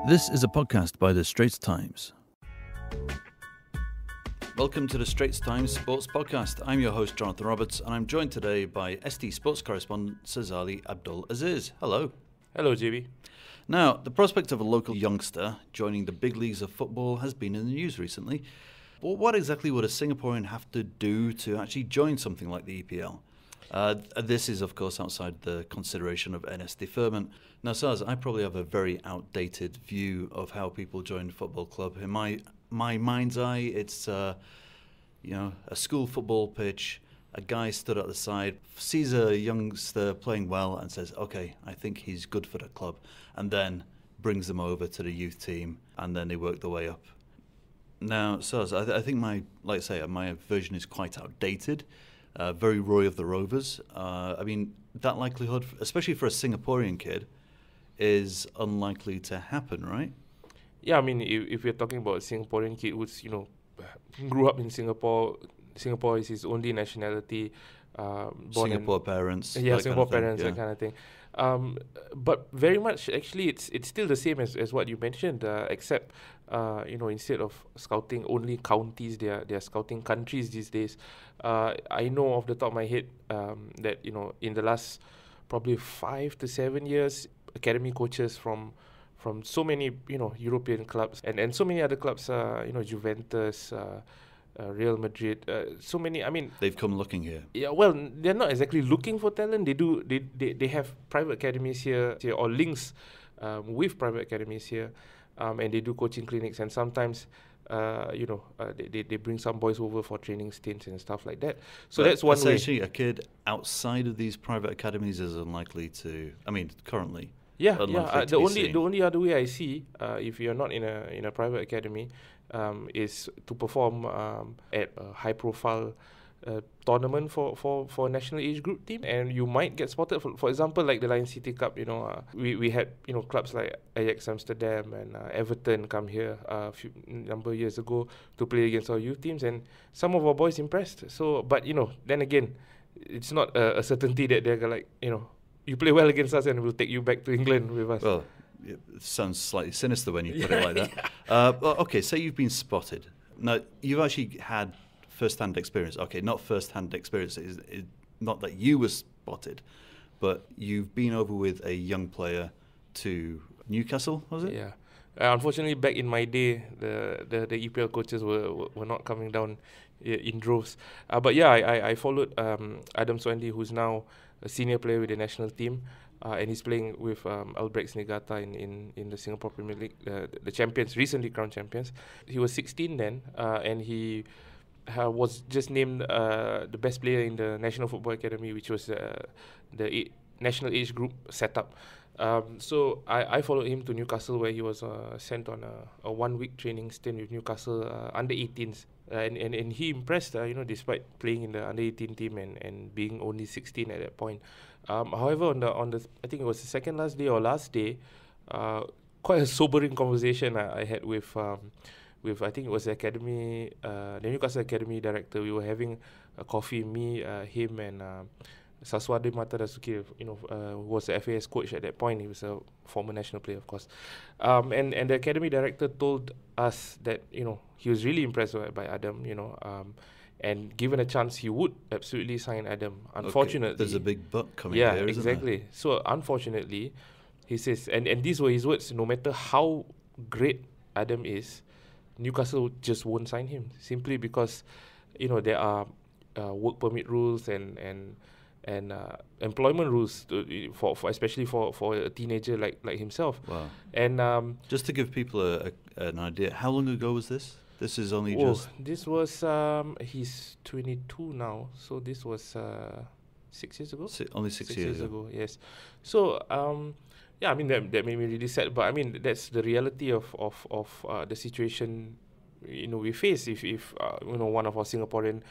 This is a podcast by the Straits Times. Welcome to the Straits Times Sports Podcast. I'm your host, Jonathan Roberts, and I'm joined today by ST Sports correspondent Sazali Abdul Aziz. Hello. Hello, JB. Now, the prospect of a local youngster joining the big leagues of football has been in the news recently. Well, what exactly would a Singaporean have to do to actually join something like the EPL? This is, of course, outside the consideration of NS deferrment. Now, Saz, I probably have a very outdated view of how people join a football club. In my mind's eye, it's a school football pitch. A guy stood at the side, sees a youngster playing well, and says, "Okay, I think he's good for the club," and then brings them over to the youth team, and then they work their way up. Now, Saz, I think my version is quite outdated. Very Roy of the Rovers. That likelihood, especially for a Singaporean kid, is unlikely to happen, right? Yeah, if we're talking about a Singaporean kid who's, grew up in Singapore, Singapore is his only nationality. Singapore parents. Yeah, Singapore kind of parents, that kind of thing. But very much, actually, it's still the same as what you mentioned, except, instead of scouting only counties, they're scouting countries these days. I know off the top of my head that, in the last probably 5 to 7 years, academy coaches from so many, European clubs and so many other clubs, Juventus, Real Madrid, so many. They've come looking here. Yeah, well, they're not exactly looking for talent. They have private academies here or links with private academies here, and they do coaching clinics. And sometimes, they bring some boys over for training stints and stuff like that. So but that's one way. Essentially, a kid outside of these private academies is unlikely to. Currently. Yeah. The only other way I see, if you're not in a private academy, is to perform at a high-profile tournament for a national age group team, and you might get spotted. For example, like the Lion City Cup. We had clubs like Ajax Amsterdam and Everton come here a number of years ago to play against our youth teams, and some of our boys impressed. So, but then again, it's not a certainty that they're like you play well against us and we'll take you back to England with us. Well, it sounds slightly sinister when you put it like that. Okay, say you've been spotted. Now, you've actually had first-hand experience. Okay, not first-hand experience. It's not that you were spotted, but you've been over with a young player to Newcastle, was it? Yeah. Unfortunately, back in my day, the EPL coaches were not coming down in droves. But yeah, I followed Adam Swandy, who's now a senior player with the national team, and he's playing with Albirex Niigata in the Singapore Premier League, the champions, recently crowned champions. He was 16 then, and he was just named the best player in the National Football Academy, which was the national age group setup. So I followed him to Newcastle, where he was sent on a 1-week training stint with Newcastle under 18s. And he impressed, despite playing in the under 18 team and being only 16 at that point. However, on the I think it was the second last day or last day, quite a sobering conversation I had with I think it was the academy, the Newcastle Academy director. We were having a coffee, me, him, and Saswadi Matadasuki, who was the FAS coach at that point. He was a former national player, of course. And the academy director told us that, he was really impressed by Adam, and given a chance, he would absolutely sign Adam. Unfortunately... Okay. There's a big but coming here, isn't there? Exactly. So, unfortunately, he says, and these were his words, no matter how great Adam is, Newcastle just won't sign him, simply because, there are work permit rules and employment rules for especially for a teenager like himself. Wow. And just to give people an idea, how long ago was this? This is only This was he's 22 now, so this was 6 years ago. Only 6 years ago. Yes. So that made me really sad. But that's the reality of the situation we face if one of our Singaporean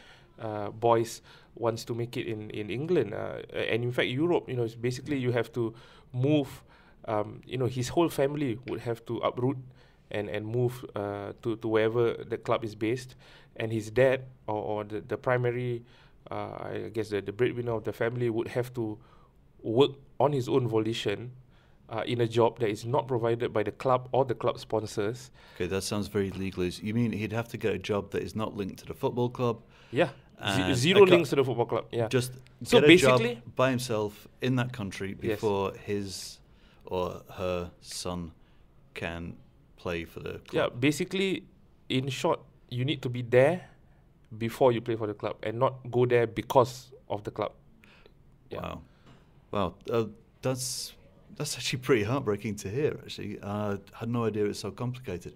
boys wants to make it in England, and in fact Europe. It's basically you have to move. His whole family would have to uproot and move to wherever the club is based, and his dad or the primary, I guess the breadwinner of the family would have to work on his own volition in a job that is not provided by the club or the club sponsors. Okay, that sounds very legalist. You mean he'd have to get a job that is not linked to the football club? Yeah, And zero links to the football club. Yeah, just so get a job basically by himself in that country Yes. before his or her son can play for the yeah, club. basically, in short, you need to be there before you play for the club and not go there because of the club. Yeah. Wow. That's actually pretty heartbreaking to hear. Actually, I had no idea it was so complicated.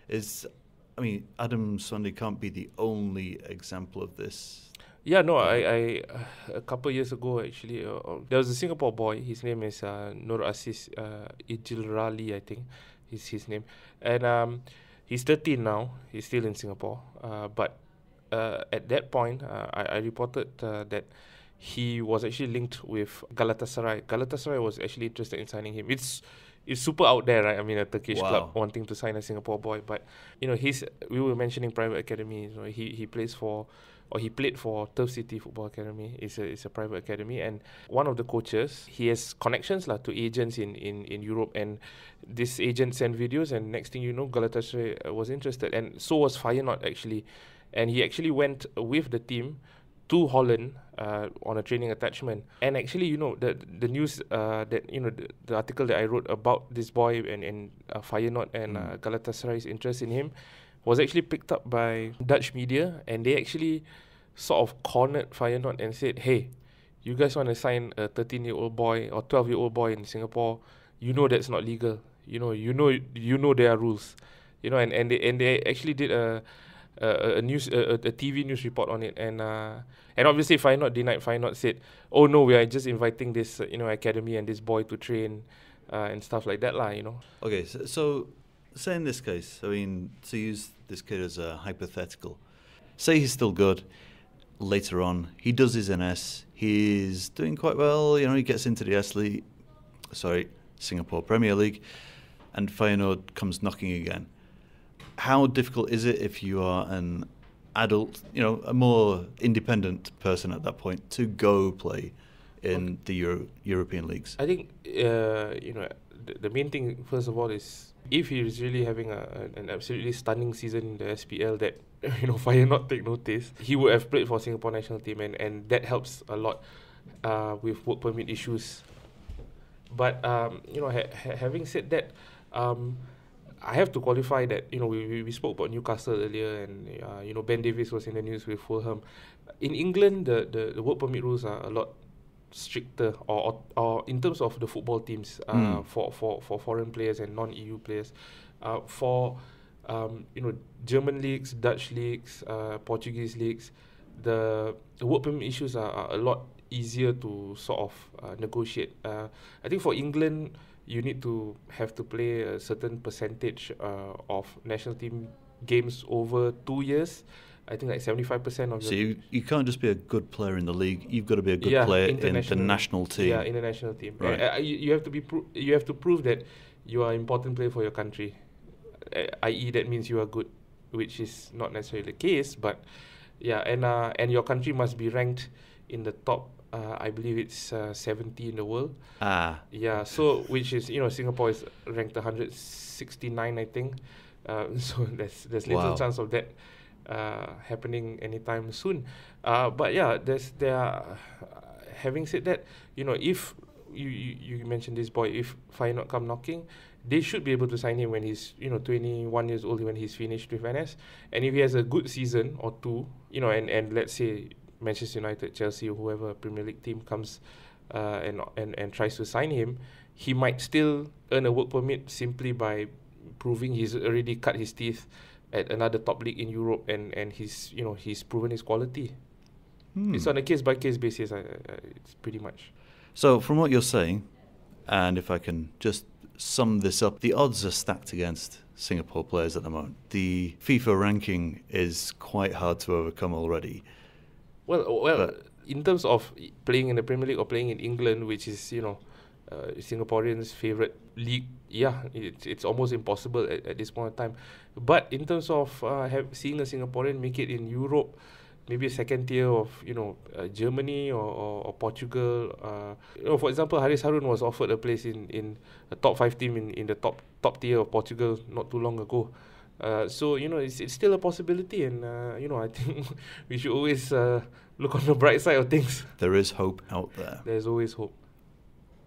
Adam Swandy can't be the only example of this. Yeah, no, I a couple of years ago actually, there was a Singapore boy. His name is Nur Aziz Ijilrali, I think, is his name, and he's 13 now. He's still in Singapore, but at that point, I reported that he was actually linked with Galatasaray. Galatasaray was actually interested in signing him. It's super out there, right? I mean, a Turkish club wanting to sign a Singapore boy, but we were mentioning private academy. He played for Turf City Football Academy. It's a private academy, and one of the coaches, he has connections to agents in Europe, and this agent sent videos, and next thing you know, Galatasaray was interested, and so was Feyenoord actually, and he actually went with the team to Holland on a training attachment. And actually, the news the article that I wrote about this boy and Feyenoord and Galatasaray's interest in him was actually picked up by Dutch media, and they actually sort of cornered Feyenoord and said, hey, you guys want to sign a 13-year-old boy or 12-year-old boy in Singapore, that's not legal. You know there are rules. And they actually did a TV news report on it, and obviously Feyenoord denied. Feyenoord said, oh no, we are just inviting this academy and this boy to train and stuff like that Okay, so say in this case, to use this kid as a hypothetical, say he's still good. Later on, he does his NS. He's doing quite well. He gets into the Singapore Premier League, and Feyenoord comes knocking again. How difficult is it if you are an adult, a more independent person at that point, to go play in the European leagues? I think the main thing, first of all, is if he is really having an absolutely stunning season in the SPL that Feyenoord take notice, he would have played for Singapore national team, and that helps a lot with work permit issues. But having said that, I have to qualify that we spoke about Newcastle earlier, and Ben Davies was in the news with Fulham. In England, the work permit rules are a lot stricter, or in terms of the football teams, for foreign players and non-EU players. For German leagues, Dutch leagues, Portuguese leagues, the work permit issues are a lot easier to sort of negotiate. I think for England, you need to have to play a certain percentage of national team games over 2 years. I think like 75% of So you can't just be a good player in the league. You've got to be a good player in the national team. Yeah, in the national team. Right. You have to you have to prove that you are an important player for your country. I.e., that means you are good, which is not necessarily the case. But yeah, and your country must be ranked in the top. I believe it's 70 in the world. Yeah, so which is Singapore is ranked 169, I think. So there's little chance of that happening anytime soon. But yeah, having said that, if you mentioned this boy, if Feyenoord come knocking, they should be able to sign him when he's 21 years old, when he's finished with NS. And if he has a good season or two, and let's say Manchester United, Chelsea, or whoever Premier League team comes and tries to sign him, he might still earn a work permit simply by proving he's already cut his teeth at another top league in Europe, and he's proven his quality. It's on a case by case basis. It's pretty much. So from what you're saying, and if I can just sum this up, the odds are stacked against Singapore players at the moment. The FIFA ranking is quite hard to overcome already. Well, in terms of playing in the Premier League or playing in England, which is Singaporeans' favourite league, it's almost impossible at this point in time. But in terms of seeing a Singaporean make it in Europe, maybe a second tier of Germany or Portugal. For example, Haris Harun was offered a place in a top 5 team in the top tier of Portugal not too long ago. So it's still a possibility, and I think we should always look on the bright side of things. There is hope out there. There's always hope.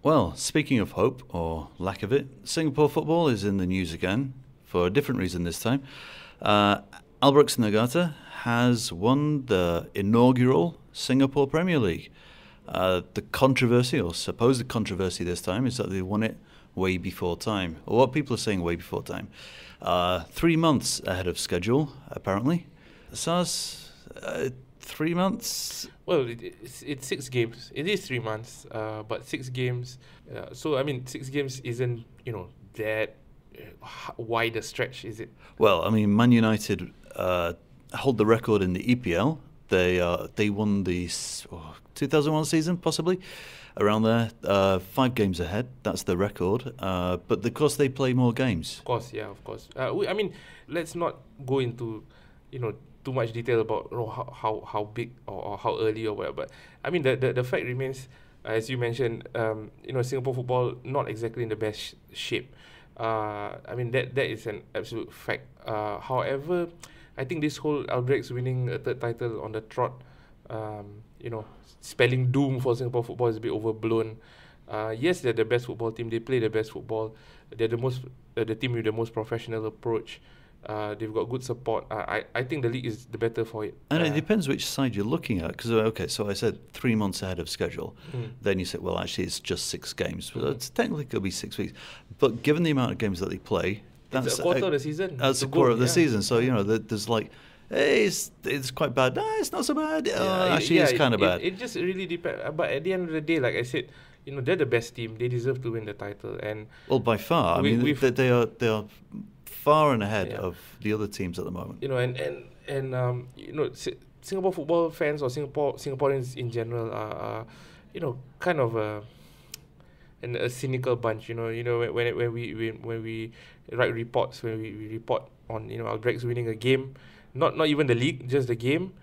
Well, speaking of hope, or lack of it, Singapore football is in the news again for a different reason this time. Albirex Niigata has won the inaugural Singapore Premier League. The controversy, or supposed controversy this time, is that they won it way before time. Or what people are saying way before time. 3 months ahead of schedule, apparently. Saz, 3 months? Well, it's 6 games. It is 3 months, but 6 games. So, I mean, 6 games isn't, that wide a stretch, is it? Well, I mean, Man United hold the record in the EPL. They won the 2001 season, possibly, around there. 5 games ahead. That's the record. But of course, they play more games. Of course, yeah, of course. I mean, let's not go into, too much detail about how big or how early or whatever. But I mean, the fact remains, as you mentioned, Singapore football not exactly in the best shape. I mean, that is an absolute fact. However, I think this whole Albirex winning a 3rd title on the trot, spelling doom for Singapore football is a bit overblown. Yes, they're the best football team. They play the best football. They're the team with the most professional approach. They've got good support. I think the league is the better for it. And it depends which side you're looking at. Because, so I said 3 months ahead of schedule. Then you said, well, actually, it's just 6 games. But it's technically could be 6 weeks. But given the amount of games that they play, that's a quarter of the season. That's a quarter of the season. So, there's like, hey, it's quite bad. No, it's not so bad. It's kind of bad. It just really depends. But at the end of the day, like I said, they're the best team. They deserve to win the title. And well, by far. They are far and ahead of the other teams at the moment. Singapore football fans or Singaporeans in general are kind of a cynical bunch. When we write reports, when we report on Albirex winning a game, not even the league, just the game.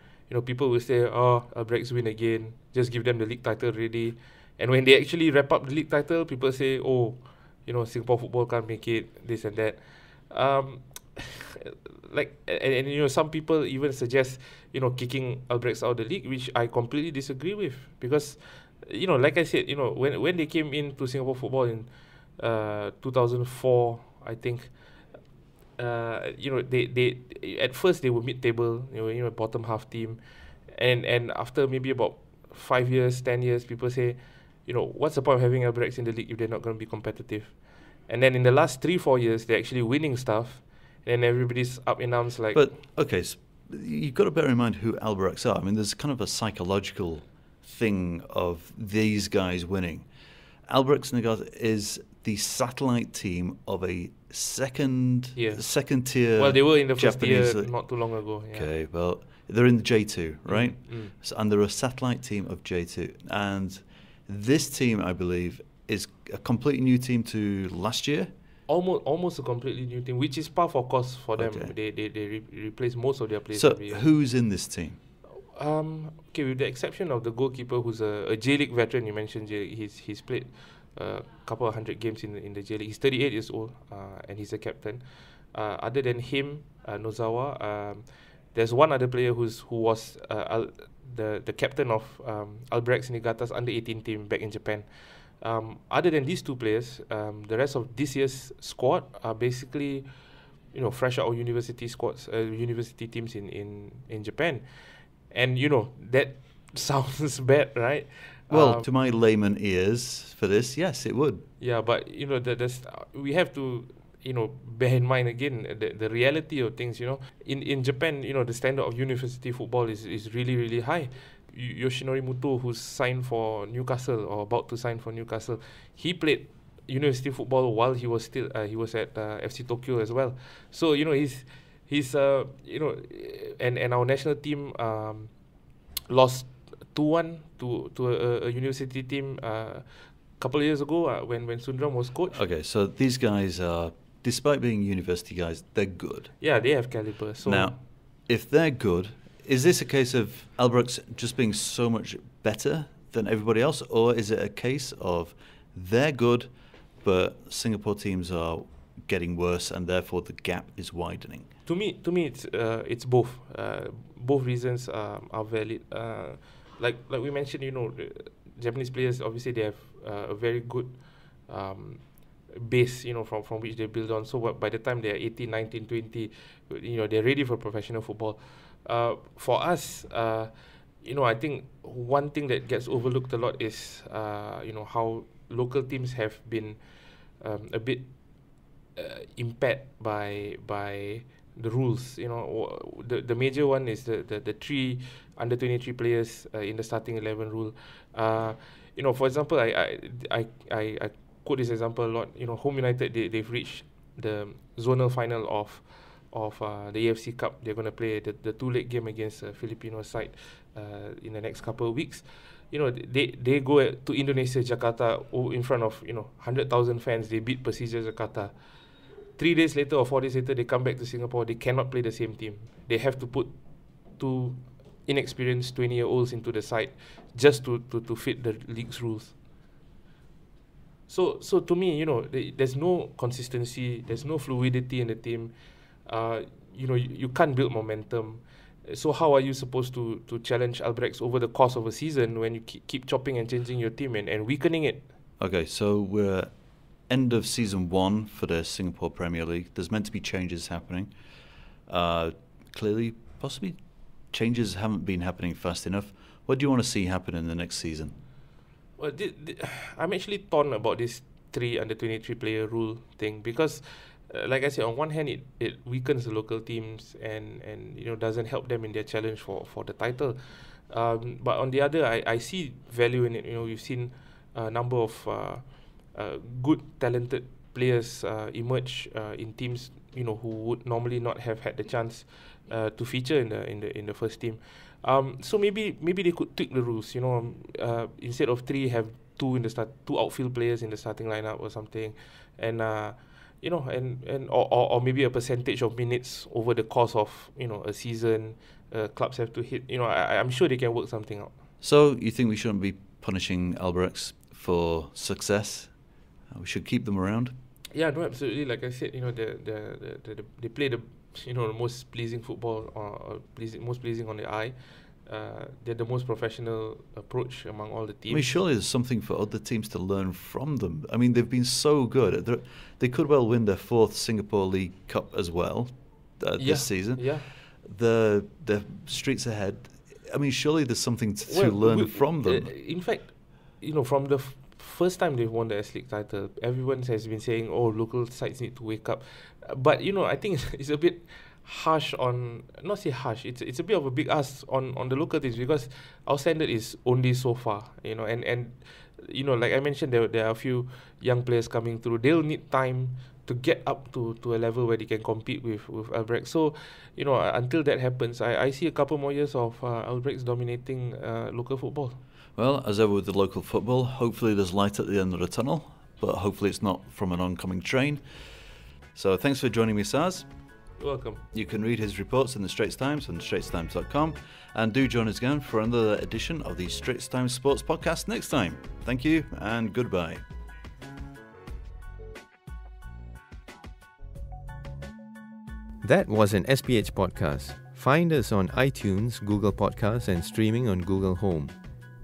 People will say, "Oh, Albirex win again. Just give them the league title already." And when they actually wrap up the league title, people say, "Oh, Singapore football can't make it. This and that." Some people even suggest kicking Albirex out of the league, which I completely disagree with, because like I said, when they came into Singapore football in 2004, I think they at first they were mid-table, bottom half team, and after maybe about 5 years, 10 years, people say, what's the point of having Albirex in the league if they're not going to be competitive? And then in the last 3-4 years, they're actually winning stuff, and everybody's up in arms like... But, okay, so you've got to bear in mind who Albirex are. I mean, there's kind of a psychological thing of these guys winning. Albirex Niigata is the satellite team of a second tier... Well, they were in the first Japanese tier not too long ago. Yeah. Okay, well, they're in the J2, right? And they're a satellite team of J2. And this team, I believe, is a completely new team to last year. Almost a completely new team, which is par for course for them. They replace most of their players. So who's in this team? With the exception of the goalkeeper, who's a J-League veteran. You mentioned J-League. He's played a couple of 100 games in the J-League. He's 38 years old, and he's a captain. Other than him, Nozawa, there's one other player who was the captain of Albirex Niigata's under-18 team back in Japan. Other than these 2 players, the rest of this year's squad are basically, fresh out of university squads, university teams in Japan. And, that sounds bad, right? Well, to my layman ears for this, yes, it would. Yeah, but, we have to, bear in mind again the reality of things, In Japan, the standard of university football is really, really high. Yoshinori Muto, who's signed for Newcastle or about to sign for Newcastle, he played university football while he was still he was at FC Tokyo as well. So he's and our national team lost 2-1 to a university team a couple of years ago when Sundram was coach. Okay, so these guys are, despite being university guys, they're good. Yeah, they have caliber. So now, if they're good, is this a case of Albirex just being so much better than everybody else, or is it a case of they're good, but Singapore teams are getting worse, and therefore the gap is widening? To me, it's both. Both reasons are valid. Like we mentioned, the Japanese players, obviously they have a very good base, from which they build on. So by the time they're 18, 19, 20, they're ready for professional football. For us, I think one thing that gets overlooked a lot is, how local teams have been a bit impaired by the rules. The major one is the 3 under 23 players in the starting 11 rule. For example, I quote this example a lot. Home United, they've reached the zonal final of the AFC Cup. They're going to play the 2-leg game against a Filipino side in the next couple of weeks. They go to Indonesia, Jakarta, in front of 100,000 fans. They beat Persija Jakarta. 3 days later or 4 days later, they come back to Singapore. They cannot play the same team. They have to put 2 inexperienced 20-year-olds into the side just to fit the league's rules. So to me, there's no consistency. There's no fluidity in the team. You can't build momentum. So how are you supposed to challenge Albirex over the course of a season when you keep chopping and changing your team and weakening it? Okay, so we're end of season 1 for the Singapore Premier League. There's meant to be changes happening. Clearly, possibly changes haven't been happening fast enough. What do you want to see happen in the next season? Well, I'm actually torn about this 3 under 23 player rule thing because, like I said, on one hand, it weakens the local teams and doesn't help them in their challenge for the title. But on the other, I see value in it. We've seen a number of good, talented players emerge in teams who would normally not have had the chance to feature in the first team. So maybe they could tweak the rules. Instead of 3, have 2 2 outfield players in the starting lineup or something, and or maybe a percentage of minutes over the course of a season. Clubs have to hit. I'm sure they can work something out. So you think we shouldn't be punishing Albirex for success? We should keep them around. Yeah, no, absolutely. Like I said, they play the the most pleasing football or most pleasing on the eye. They're the most professional approach among all the teams. I mean, surely there's something for other teams to learn from them. I mean, they've been so good. They could well win their 4th Singapore League Cup as well this season. Yeah. The streets ahead. I mean, surely there's something to learn from them. In fact, from the first time they've won the S League title, everyone has been saying, local sides need to wake up. But, I think it's a bit harsh on, not say harsh, it's a bit of a big ask on the local teams because our standard is only so far, and like I mentioned, there are a few young players coming through. They'll need time to get up to a level where they can compete with Albirex. So, until that happens, I see a couple more years of Albirex dominating local football. Well, as ever with the local football, hopefully there's light at the end of the tunnel, but hopefully it's not from an oncoming train. So thanks for joining me, Saz. You're welcome. You can read his reports in the Straits Times on straitstimes.com, and do join us again for another edition of the Straits Times Sports Podcast next time. Thank you and goodbye. That was an SPH podcast. Find us on iTunes, Google Podcasts, and streaming on Google Home.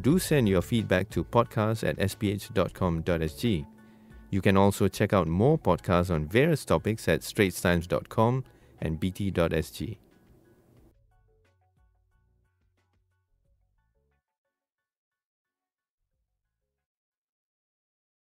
Do send your feedback to podcast@sph.com.sg. You can also check out more podcasts on various topics at straitstimes.com and bt.sg.